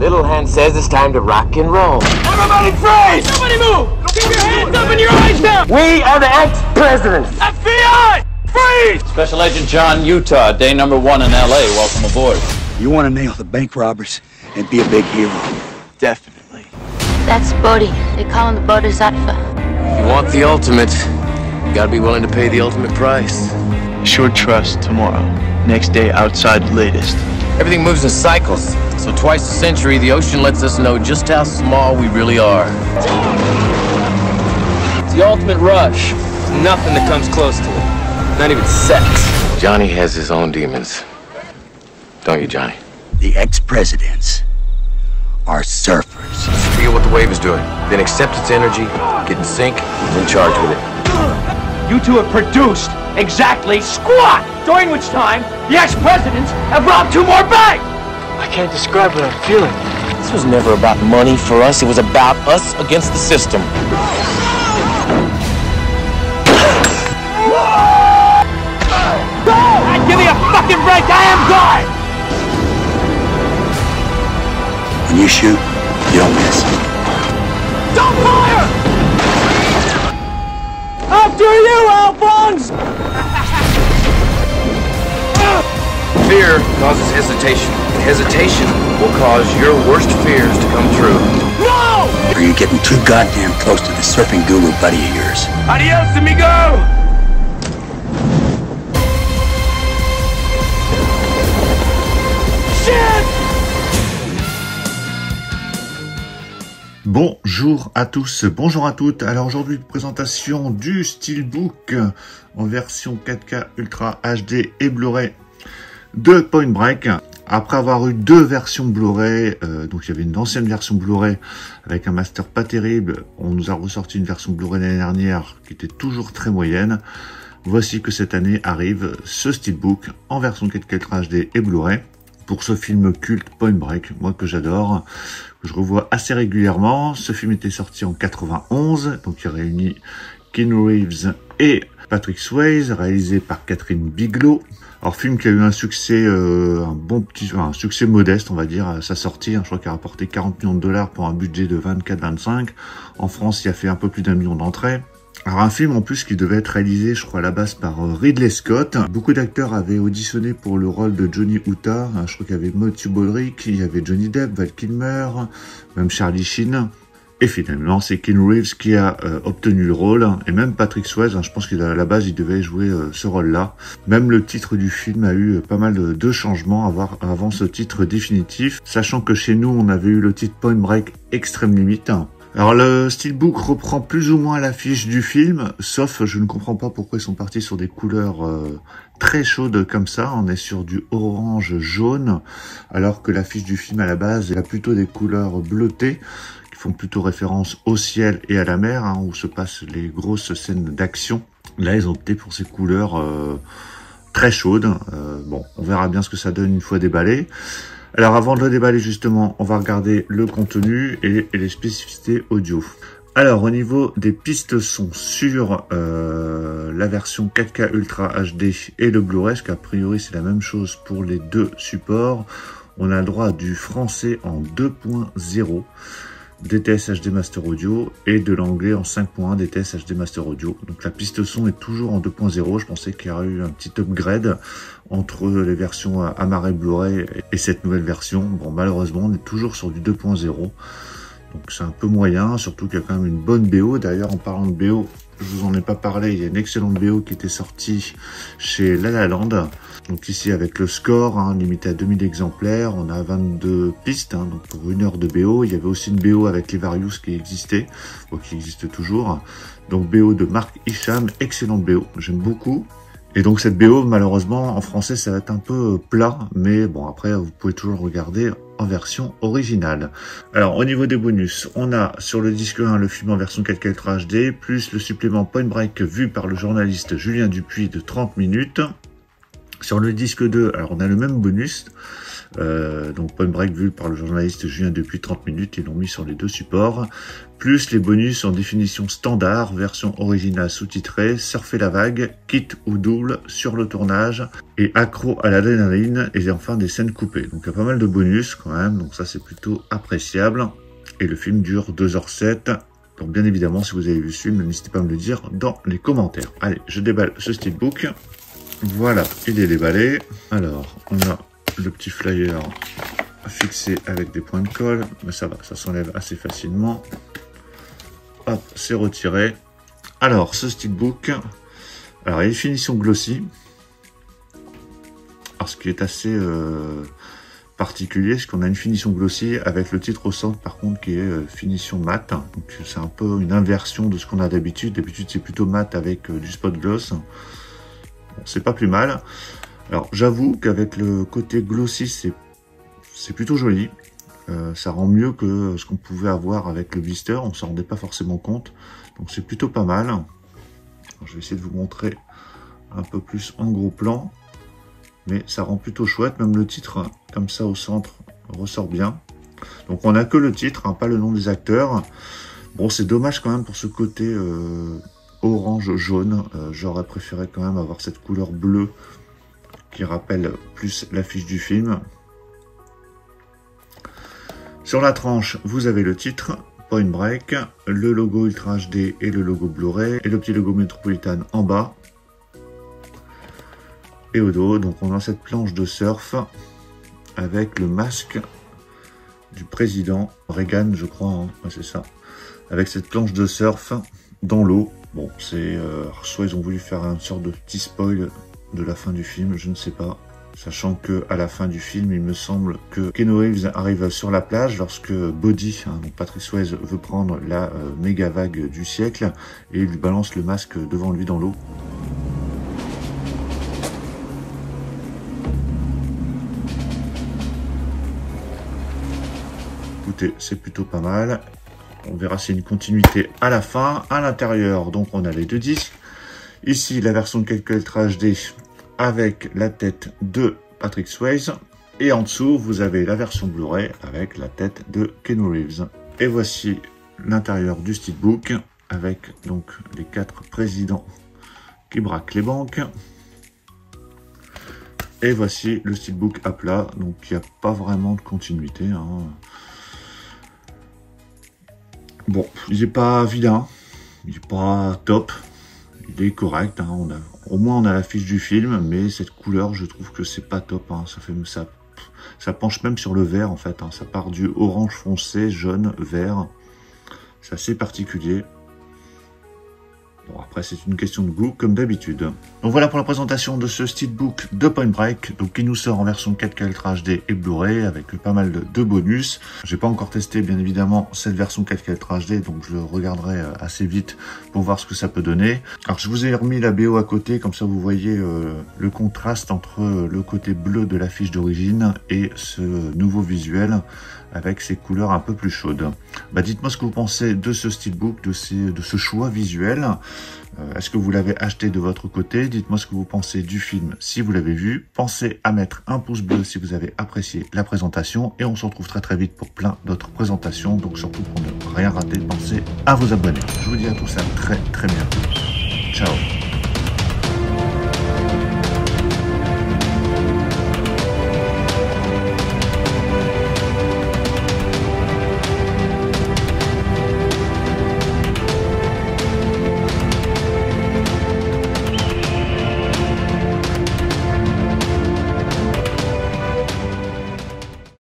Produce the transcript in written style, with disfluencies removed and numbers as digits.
Little Hand says it's time to rock and roll. Everybody freeze! Nobody move! Keep your hands up and your eyes down! We are the ex-presidents. FBI! Freeze! Special Agent John Utah, day number 1 in L.A. Welcome aboard. You want to nail the bank robbers and be a big hero? Definitely. That's Bodhi. They call him the Bodhisattva. If you want the ultimate, you gotta be willing to pay the ultimate price. Short trust tomorrow. Next day outside latest. Everything moves in cycles, so twice a century the ocean lets us know just how small we really are. It's the ultimate rush. There's nothing that comes close to it. Not even sex. Johnny has his own demons. Don't you, Johnny? The ex-presidents are surfers. Feel what the wave is doing, then accept its energy, get in sync, and in charge with it. You two have produced exactly squat! During which time, the ex-presidents have robbed 2 more banks! I can't describe what I'm feeling. This was never about money for us. It was about us against the system. Give me a fucking break! I am God! When you shoot, you don't miss. Don't fire! After you, Alphonse! Fear causes hesitation. Hesitation will cause your worst fears to come true. No! Or you're getting too goddamn close to the surfing guru buddy of yours. Adios, amigo! Bonjour à tous, bonjour à toutes. Alors aujourd'hui, présentation du Steelbook en version 4K Ultra HD et Blu-ray de Point Break. Après avoir eu 2 versions Blu-ray, donc il y avait une ancienne version Blu-ray avec un master pas terrible. On nous a ressorti une version Blu-ray l'année dernière qui était toujours très moyenne. Voici que cette année arrive ce Steelbook en version 4K Ultra HD et Blu-ray pour ce film culte Point Break, moi que j'adore, que je revois assez régulièrement. Ce film était sorti en 91, donc il réunit Keanu Reeves et Patrick Swayze, réalisé par Catherine Bigelow. Alors film qui a eu un succès, un succès modeste, on va dire, à sa sortie. Je crois qu'il a rapporté 40 millions de dollars pour un budget de 24-25. En France, il a fait un peu plus d'1 million d'entrées. Alors un film en plus qui devait être réalisé, je crois à la base par Ridley Scott. Beaucoup d'acteurs avaient auditionné pour le rôle de Johnny Utah. Je crois qu'il y avait Matthew Broderick, il y avait Johnny Depp, Val Kilmer, même Charlie Sheen. Et finalement, c'est Keanu Reeves qui a obtenu le rôle. Et même Patrick Swayze, je pense qu'à la base, il devait jouer ce rôle-là. Même le titre du film a eu pas mal de changements avant ce titre définitif. Sachant que chez nous, on avait eu le titre Point Break Extreme Limit. Alors le Steelbook reprend plus ou moins l'affiche du film, sauf je ne comprends pas pourquoi ils sont partis sur des couleurs très chaudes comme ça. On est sur du orange jaune, alors que l'affiche du film à la base a plutôt des couleurs bleutées, qui font plutôt référence au ciel et à la mer, où se passent les grosses scènes d'action. Là ils ont opté pour ces couleurs très chaudes. Bon, on verra bien ce que ça donne une fois déballé. Alors avant de le déballer justement, on va regarder le contenu et les spécificités audio. Alors au niveau des pistes son sur la version 4K Ultra HD et le Blu-ray, parce qu'a priori c'est la même chose pour les 2 supports, on a le droit du français en 2.0, DTS HD Master Audio, et de l'anglais en 5.1 DTS HD Master Audio. Donc la piste son est toujours en 2.0, je pensais qu'il y aurait eu un petit upgrade entre les versions Amaré Blu-ray et cette nouvelle version. Bon, malheureusement, on est toujours sur du 2.0. Donc c'est un peu moyen, surtout qu'il y a quand même une bonne BO. D'ailleurs, en parlant de BO, je vous en ai pas parlé, il y a une excellente BO qui était sortie chez La La Land. Donc ici avec le score, limité à 2000 exemplaires, on a 22 pistes, donc pour 1 heure de BO. Il y avait aussi une BO avec Levarius qui existait, qui existe toujours. Donc BO de Marc Hicham, excellente BO, j'aime beaucoup. Et donc cette BO, malheureusement, en français, ça va être un peu plat, mais bon, après, vous pouvez toujours regarder en version originale. Alors, au niveau des bonus, on a sur le disque 1 le film en version 4K Ultra HD, plus le supplément Point Break vu par le journaliste Julien Dupuis de 30 minutes. Sur le disque 2, alors on a le même bonus, donc Point Break vu par le journaliste Julien Dupuis 30 minutes, ils l'ont mis sur les 2 supports, plus les bonus en définition standard, version originale sous-titrée, surfer la vague, kit ou double sur le tournage, et accro à l'adrénaline, et enfin des scènes coupées. Donc il y a pas mal de bonus quand même, donc ça c'est plutôt appréciable. Et le film dure 2h07. Donc bien évidemment, si vous avez vu ce film, n'hésitez pas à me le dire dans les commentaires. Allez, je déballe ce steelbook. Voilà, il est déballé. Alors, on a le petit flyer fixé avec des points de colle, mais ça va, ça s'enlève assez facilement. Hop, c'est retiré. Alors, ce steelbook, alors il y a une finition glossy. Alors, ce qui est assez particulier, c'est qu'on a une finition glossy avec le titre au centre, par contre, qui est finition mat. Donc, c'est un peu une inversion de ce qu'on a d'habitude. D'habitude, c'est plutôt mat avec du spot gloss. Bon, c'est pas plus mal. Alors, j'avoue qu'avec le côté glossy, c'est plutôt joli. Ça rend mieux que ce qu'on pouvait avoir avec le blister. On s'en rendait pas forcément compte. Donc, c'est plutôt pas mal. Alors, je vais essayer de vous montrer un peu plus en gros plan. Mais ça rend plutôt chouette, même le titre, comme ça au centre, ressort bien. Donc on n'a que le titre, hein, pas le nom des acteurs. Bon, c'est dommage quand même pour ce côté orange-jaune. J'aurais préféré quand même avoir cette couleur bleue qui rappelle plus l'affiche du film. Sur la tranche, vous avez le titre, Point Break, le logo Ultra HD et le logo Blu-ray, et le petit logo Metropolitan en bas. Et au dos, donc on a cette planche de surf avec le masque du président Reagan, je crois, hein. Ouais, c'est ça. Avec cette planche de surf dans l'eau. Bon, c'est soit ils ont voulu faire une sorte de petit spoil de la fin du film, je ne sais pas. Sachant que à la fin du film, il me semble que Keanu Reeves arrive sur la plage lorsque Body, hein, donc Patrick Swayze, veut prendre la méga vague du siècle et il lui balance le masque devant lui dans l'eau. Écoutez, c'est plutôt pas mal. On verra s'il y a une continuité à la fin. À l'intérieur, donc on a les deux disques. Ici, la version de Calcul Ultra HD avec la tête de Patrick Swayze. Et en dessous, vous avez la version Blu-ray avec la tête de Keanu Reeves. Et voici l'intérieur du steelbook avec donc les 4 présidents qui braquent les banques. Et voici le steelbook à plat, donc il n'y a pas vraiment de continuité, hein. Bon, il n'est pas vilain, il n'est pas top, il est correct, hein. Au moins on a l'affiche du film, mais cette couleur, je trouve que c'est pas top, hein. Ça penche même sur le vert en fait, hein. Ça part du orange foncé, jaune, vert, c'est assez particulier. Bon, après, c'est une question de goût, comme d'habitude. Donc voilà pour la présentation de ce steelbook de Point Break, donc qui nous sort en version 4K Ultra HD et Blu-ray, avec pas mal de bonus. J'ai pas encore testé, bien évidemment, cette version 4K Ultra HD, donc je le regarderai assez vite pour voir ce que ça peut donner. Alors, je vous ai remis la BO à côté, comme ça vous voyez le contraste entre le côté bleu de l'affiche d'origine et ce nouveau visuel, avec ces couleurs un peu plus chaudes. Bah, dites-moi ce que vous pensez de ce steelbook, de ce choix visuel. Est-ce que vous l'avez acheté de votre côté? Dites-moi ce que vous pensez du film si vous l'avez vu. Pensez à mettre un pouce bleu si vous avez apprécié la présentation. Et on se retrouve très vite pour plein d'autres présentations. Donc surtout pour ne rien rater, pensez à vous abonner. Je vous dis à tous à très bientôt. Ciao.